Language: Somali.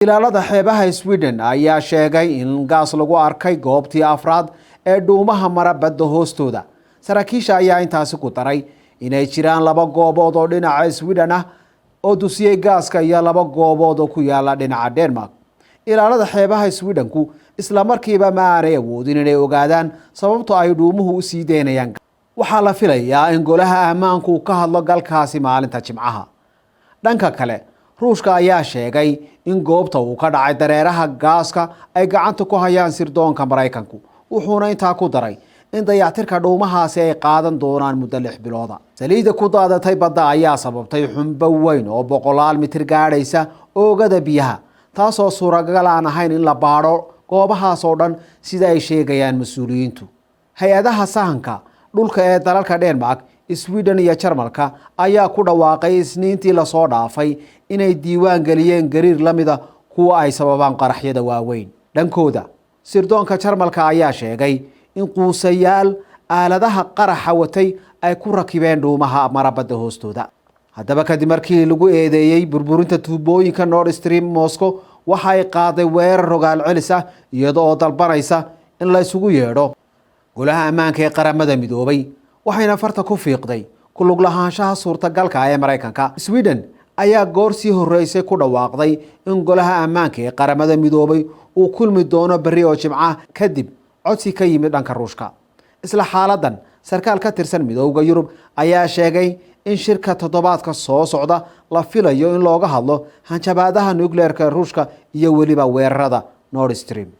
ilaalada xeebaha Sweden ayaa sheegay in gaas lagu arkay goobtii afraad ee dhuumaha mara badda hoostooda. Saraakiisha ayaa intaasi ku daray inay jiraan 2 goobood oo dhinaca Sweden ah oo dusiyay gaaska iyo 2 goobood oo ku yaala dhinaca Denmark. Ilaalada xeebaha Sweden-ku isla markiiba ma aanay awoodin inay ogaadaan sababta ay dhuumuhu u sii deynayaan. Waxaa la filayaa in golaha ammaanku ka hadlo galkaasi maalinta Jimcaha. Dhanka kale, Ruushka ayaa sheegay in goobta uu ka dhacay dareeraha gaaska ay gacanta ku hayaan sirdoonka Mareykanku. Wuxuuna intaa ku daray in dayactirka dhuumahaasi ay qaadan doonaan muddo 6 bilood. Saliidda ku daadatay badda ayaa sababtay xumbo weyn oo 100 mitir gaadhaysa oogada biyaha, taasoo suuragal aan ahayn in la baadho goobahaas oo dhan sida ay sheegayaan mas'uuliyiintu. Hay-adaha sahanka dhulka ee dalalka Denmark, Sweden iyo Jarmalka ayaa ku dhawaaqay Isniintii la soo dhaafay inay diiwaan galiyeen gariir lamida kuwa ay sababaan qaraxyada waaweyn. Dhankooda, sirdoonka Jarmalka ayaa sheegay in quusayaal aaladaha qaraxa watay ay ku rakibeen dhuumaha marabada hoostooda. Haddaba kadib markii lagu eedeeyay burburinta tuubooyinka Nord Stream, Moscow waxa ay qaaday weerar rogaal celis ah iyadoo dalbanaysa in la isugu yeedho golaha ammaanka ee qaramada midoobay, waxayna farta ku fiiqday ku lug lahaanshaha suurtagalka ee Mareykanka. Sweden ayaa goor sii horeysay ku dhawaaqday in golaha ammaanka ee qaramada midoobay uu kulmi doono berri oo Jimcaha kadib codsi ka yimid dhanka Ruushka. Isla xaaladan, sarkaal ka tirsan Midowga Yurub ayaa sheegay in shirka toddobaadka soo socda la filayo in looga hadlo hanjabaadaha nuclearka Ruushka iyo weliba weerarada Nord Stream.